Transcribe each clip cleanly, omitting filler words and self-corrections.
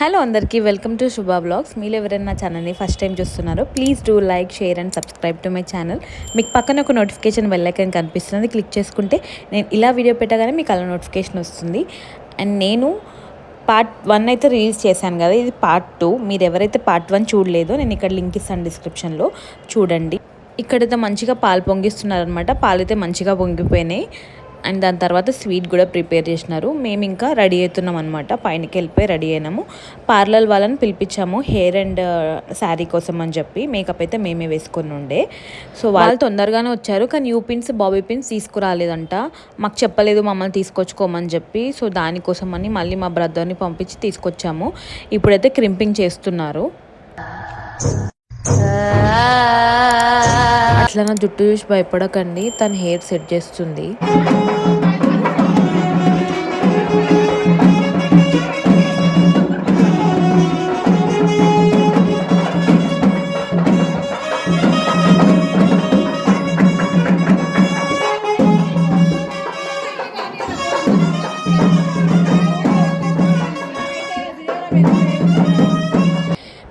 Hello అందరికీ welcome to Shubha blogs. మీరు ఎవరైనా నా ఛానల్ని ఫస్ట్ టైం చూస్తున్నారో please do like, share and subscribe to my channel. మీకు పక్కన ఒక నోటిఫికేషన్ బెల్ ఐకాన్ కనిపిస్తుంది, క్లిక్ చేసుకుంటే నేను ఇలా వీడియో పెట్టగానే మీకు అలా నోటిఫికేషన్ వస్తుంది. అండ్ నేను పార్ట్ 1 అయితే రిలీజ్ చేశాను కదా, ఇది పార్ట్ 2. మీరు ఎవరైతే పార్ట్ 1 చూడలేదో నేను ఇక్కడ లింక్ ఇస్తాను డిస్క్రిప్షన్లో, చూడండి. ఇక్కడైతే మంచిగా పాలు పొంగిస్తున్నారనమాట. పాలు అయితే మంచిగా పొంగిపోయినాయి. అండ్ దాని తర్వాత స్వీట్ కూడా ప్రిపేర్ చేసినారు. మేము ఇంకా రెడీ అవుతున్నాం అనమాట. పైనకి వెళ్ళిపోయి రెడీ అయినాము. పార్లర్ వాళ్ళని పిలిపించాము హెయిర్ అండ్ శారీ కోసం అని చెప్పి. మేకప్ అయితే మేమే వేసుకొని ఉండే. సో వాళ్ళు తొందరగానే వచ్చారు, కానీ యూ పిన్స్, బాబీ పిన్స్ తీసుకురాలేదంట. మాకు చెప్పలేదు మమ్మల్ని తీసుకొచ్చుకోమని చెప్పి. సో దానికోసం అని మళ్ళీ మా బ్రదర్ని పంపించి తీసుకొచ్చాము. ఇప్పుడైతే క్రింపింగ్ చేస్తున్నారు. అట్లా నా జుట్టు చూసి భయపడకండి, తను హెయిర్ సెట్ చేస్తుంది.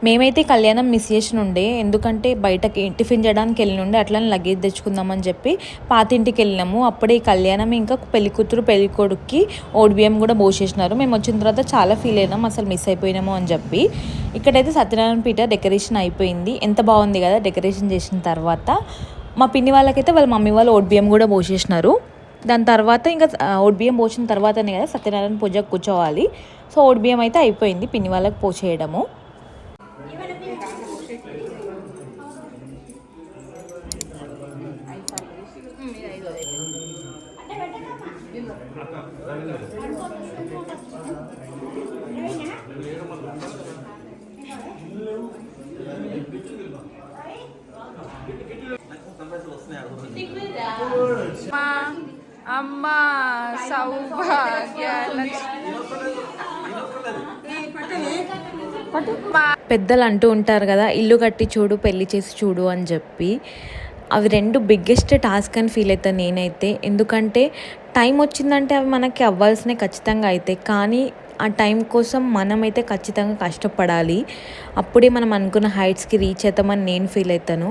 మేమైతే కళ్యాణం మిస్ చేసి ఉండే, ఎందుకంటే బయటకి టిఫిన్ చేయడానికి వెళ్ళినుండే. అట్లా లగేజ్ తెచ్చుకుందామని చెప్పి పాతింటికి వెళ్ళినాము. అప్పుడే ఈ కళ్యాణం ఇంకా పెళ్లి కూతురు పెళ్లి కొడుక్కి ఓడిబియ్యం కూడా పోసేసినారు. మేము వచ్చిన తర్వాత చాలా ఫీల్ అయినాం, అసలు మిస్ అయిపోయినాము అని చెప్పి. ఇక్కడైతే సత్యనారాయణ పీఠ డెకరేషన్ అయిపోయింది. ఎంత బాగుంది కదా డెకరేషన్ చేసిన తర్వాత. మా పిన్ని వాళ్ళకైతే వాళ్ళ మమ్మీ వాళ్ళు ఓడిబియ్యం కూడా పోసేసినారు. దాని తర్వాత ఇంకా ఓడిబియ్యం పోసిన తర్వాతనే కదా సత్యనారాయణ పూజకు కూర్చోవాలి. సో ఓడిబియ్యం అయితే అయిపోయింది, పిన్ని వాళ్ళకి పోసేయడము. అమ్మ సౌభాగ్య పెద్దలు అంటూ ఉంటారు కదా, ఇల్లు కట్టి చూడు పెళ్లి చేసి చూడు అని చెప్పి. అవి రెండు బిగ్గెస్ట్ టాస్క్ అని ఫీల్ అవుతాను నేనైతే. ఎందుకంటే టైం వచ్చిందంటే అవి మనకి అవ్వాల్సినవి ఖచ్చితంగా అవుతాయి, కానీ ఆ టైం కోసం మనమైతే ఖచ్చితంగా కష్టపడాలి. అప్పుడే మనం అనుకున్న హైట్స్కి రీచ్ అవుతామని నేను ఫీల్ అవుతాను.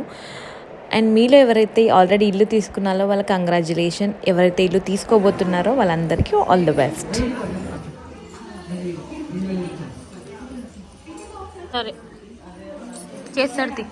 అండ్ మీలో ఎవరైతే ఆల్రెడీ ఇల్లు తీసుకున్నారో వాళ్ళకి కంగ్రాచ్యులేషన్. ఎవరైతే ఇల్లు తీసుకోబోతున్నారో వాళ్ళందరికీ ఆల్ ది బెస్ట్. సరే చేస్తాడు.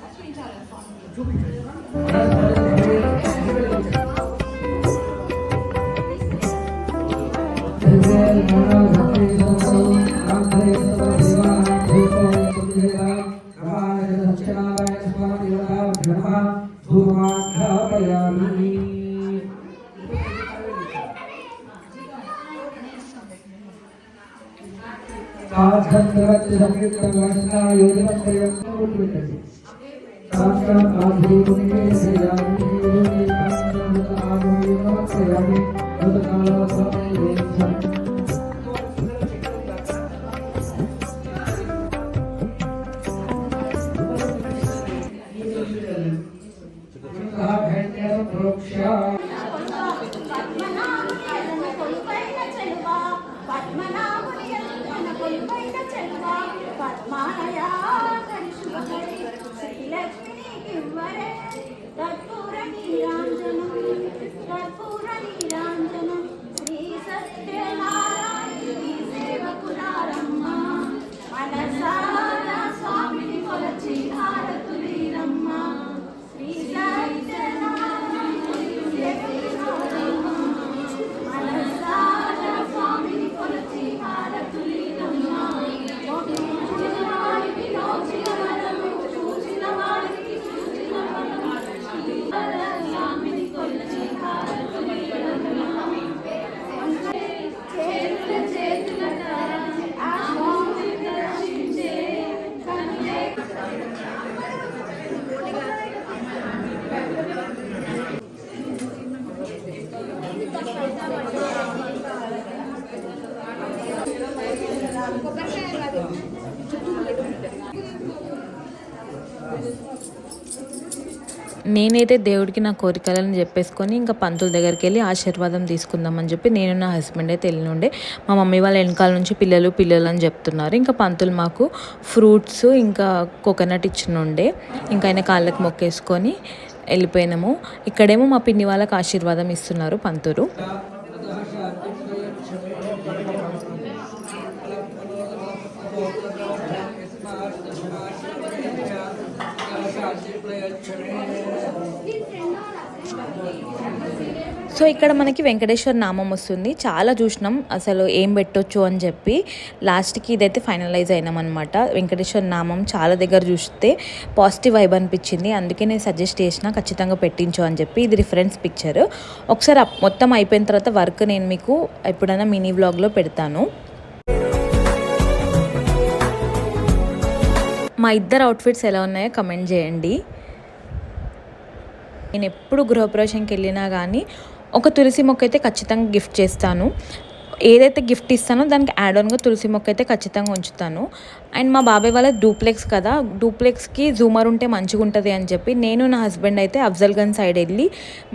నేనైతే దేవుడికి నా కోరికలను చెప్పేసుకొని ఇంకా పంతుల దగ్గరికి వెళ్ళి ఆశీర్వాదం తీసుకుందామని చెప్పి నేను నా హస్బెండ్ అయితే వెళ్ళి ఉండే. మా మమ్మీ వాళ్ళ వెనకాల నుంచి పిల్లలు పిల్లలు అని చెప్తున్నారు. ఇంకా పంతులు మాకు ఫ్రూట్స్ ఇంకా కోకోనట్ ఇచ్చినుండే. ఇంకా ఆయన కాళ్ళకి మొక్కేసుకొని వెళ్ళిపోయినాము. ఇక్కడేమో మా పిన్ని వాళ్ళకి ఆశీర్వాదం ఇస్తున్నారు పంతులు. సో ఇక్కడ మనకి వెంకటేశ్వర నామం వస్తుంది. చాలా చూసినాం అసలు ఏం పెట్టొచ్చు అని చెప్పి లాస్ట్కి ఇదైతే ఫైనలైజ్ అయినాం అనమాట. వెంకటేశ్వర నామం చాలా దగ్గర చూస్తే పాజిటివ్ వైబ్ అనిపించింది. అందుకే నేను సజెస్ట్ చేసిన ఖచ్చితంగా పెట్టించు అని చెప్పి. ఇది రిఫరెన్స్ పిక్చర్. ఒకసారి మొత్తం అయిపోయిన తర్వాత వర్క్ నేను మీకు ఎప్పుడైనా మినీ వ్లాగ్లో పెడతాను. మా ఇద్దరు అవుట్ఫిట్స్ ఎలా ఉన్నాయో కమెంట్ చేయండి. నేను ఎప్పుడు గృహప్రవేశంకి వెళ్ళినా కానీ ఒక తులసి మొక్క అయితే ఖచ్చితంగా గిఫ్ట్ చేస్తాను. ఏదైతే గిఫ్ట్ ఇస్తానో దానికి యాడ్ ఆన్గా తులసి మొక్క అయితే ఖచ్చితంగా ఉంచుతాను. అండ్ మా బాబాయ్ వాళ్ళ డూప్లెక్స్ కదా, డూప్లెక్స్కి జూమర్ ఉంటే మంచిగా ఉంటుంది అని చెప్పి నేను నా హస్బెండ్ అయితే అఫ్జల్గంజ్ సైడ్ వెళ్ళి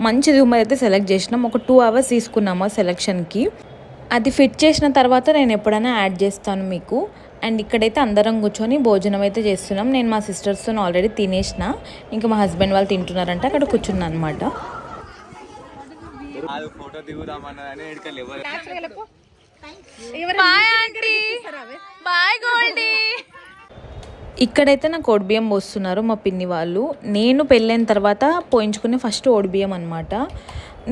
మంచి జూమర్ అయితే సెలెక్ట్ చేసినాం. ఒక 2 hours తీసుకున్నాము సెలెక్షన్కి. అది ఫిట్ చేసిన తర్వాత నేను ఎప్పుడైనా యాడ్ చేస్తాను మీకు. అండ్ ఇక్కడైతే అందరం కూర్చొని భోజనం అయితే చేస్తున్నాం. నేను మా సిస్టర్స్తో ఆల్రెడీ తినేసిన, ఇంకా మా హస్బెండ్ వాళ్ళు తింటున్నారంటే అక్కడ కూర్చున్నాను అనమాట. ఇక్కడైతే నాకు ఓడిబియ్యం పోస్తున్నారు మా పిన్ని వాళ్ళు. నేను పెళ్ళైన తర్వాత పోయించుకునే ఫస్ట్ ఓడిబియ్యం అనమాట.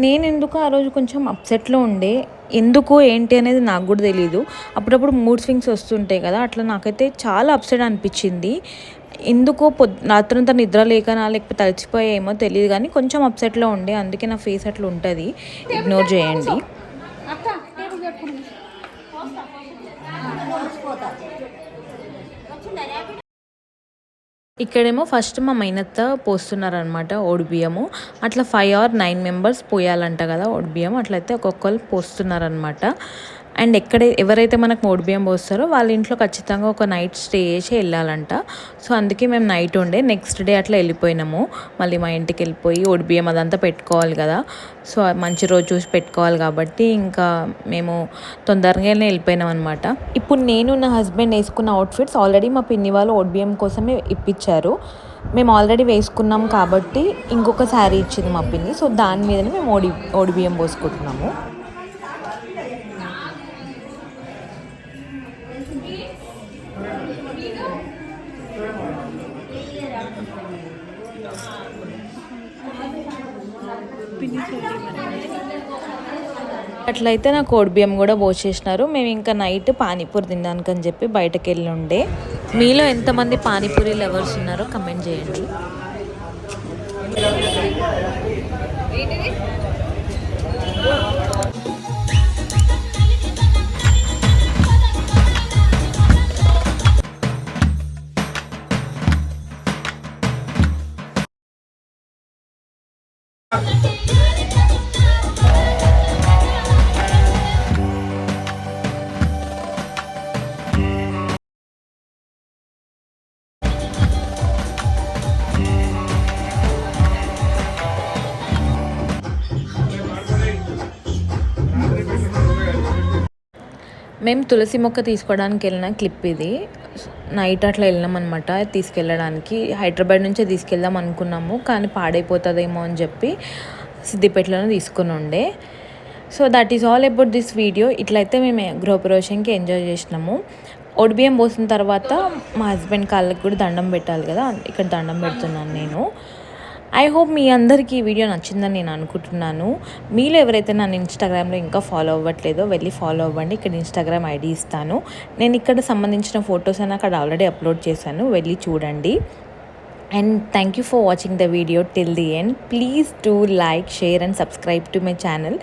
నేను ఎందుకు ఆ రోజు కొంచెం అప్సెట్లో ఉండే, ఎందుకు ఏంటి అనేది నాకు కూడా తెలియదు. అప్పుడప్పుడు మూడ్ స్వింగ్స్ వస్తుంటాయి కదా, అట్లా నాకైతే చాలా అప్సెట్ అనిపించింది. ఎందుకో రాత్రంతా నిద్ర లేకనా లేకపోతే తలిచిపోయేమో తెలియదు కానీ కొంచెం అప్సెట్లో ఉండే. అందుకే నా ఫేస్ అట్లా ఉంటుంది, ఇగ్నోర్ చేయండి. ఇక్కడేమో ఫస్ట్ మా మైనత్త పోస్తున్నారనమాట ఓడిబియ్యము. అట్లా 5 or 9 members పోయాలంట కదా ఓడిబియ్యం. అట్లయితే ఒక్కొక్కరు పోస్తున్నారనమాట. అండ్ ఎవరైతే మనకు ఓడిబియ్యం పోస్తారో వాళ్ళ ఇంట్లో ఖచ్చితంగా ఒక నైట్ స్టే చేసి వెళ్ళాలంట. సో అందుకే మేము నైట్ ఉండే నెక్స్ట్ డే అట్లా వెళ్ళిపోయినాము. మళ్ళీ మా ఇంటికి వెళ్ళిపోయి ఓడిబియ్యం అదంతా పెట్టుకోవాలి కదా, సో మంచి రోజు చూసి పెట్టుకోవాలి కాబట్టి ఇంకా మేము తొందరగానే వెళ్ళిపోయినాం అనమాట. ఇప్పుడు నేను నా హస్బెండ్ వేసుకున్న అవుట్ఫిట్స్ ఆల్రెడీ మా పిన్ని వాళ్ళు ఓడిబియ్యం కోసమే ఇప్పించారు. మేము ఆల్రెడీ వేసుకున్నాం కాబట్టి ఇంకొక శారీ ఇచ్చింది మా పిన్ని. సో దాని మీదనే మేము ఓడిబియ్యం పోసుకుంటున్నాము. అట్లయితే నాకు ఓడిబియ్యం కూడా పోసేసినారు. మేము ఇంకా నైట్ పానీపూరి తినడానికని చెప్పి బయటకు వెళ్ళి ఉండే. మీలో ఎంతమంది పానీపూరి లవర్స్ ఉన్నారో కమెంట్ చేయండి. మేము తులసి మొక్క తీసుకోవడానికి వెళ్ళిన క్లిప్ ఇది. నైట్ అట్లా వెళ్ళినాం అనమాట తీసుకెళ్ళడానికి. హైదరాబాద్ నుంచే తీసుకెళ్దాం అనుకున్నాము కానీ పాడైపోతుందేమో అని చెప్పి సిద్దిపేటలోనే తీసుకుని ఉండే. So that is all about this video. ఇట్లయితే మేము గృహప్రవేశంకి ఎంజాయ్ చేసినాము. ఓడిబియ్యం పోసిన తర్వాత మా హస్బెండ్ కాళ్ళకి కూడా దండం పెట్టాలి కదా, ఇక్కడ దండం పెడుతున్నాను నేను. ఐ హోప్ మీ అందరికీ ఈ వీడియో నచ్చిందని నేను అనుకుంటున్నాను. మీలో ఎవరైతే నన్ను ఇన్స్టాగ్రామ్లో ఇంకా ఫాలో అవ్వట్లేదో వెళ్ళి ఫాలో అవ్వండి. ఇక్కడ ఇన్స్టాగ్రామ్ ఐడి ఇస్తాను. నేను ఇక్కడ సంబంధించిన ఫొటోస్ అని అక్కడ ఆల్రెడీ అప్లోడ్ చేశాను, వెళ్ళి చూడండి. And thank you for watching the video till the end. Please do like, share and subscribe to my channel.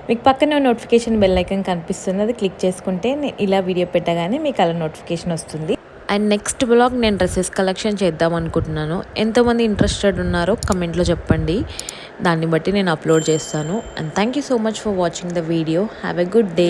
మీకు పక్కన నోటిఫికేషన్ బెల్ ఐకాన్ కనిపిస్తుంది, అది క్లిక్ చేసుకుంటే నేను ఇలా వీడియో పెట్టగానే మీకు అలా నోటిఫికేషన్ వస్తుంది. అండ్ నెక్స్ట్ బ్లాగ్ నేను డ్రెస్సెస్ కలెక్షన్ చేద్దాం అనుకుంటున్నాను. ఎంతమంది ఇంట్రెస్టెడ్ ఉన్నారో కమెంట్లో చెప్పండి, దాన్ని బట్టి నేను అప్లోడ్ చేస్తాను. And thank you so much for watching the video. Have a good day.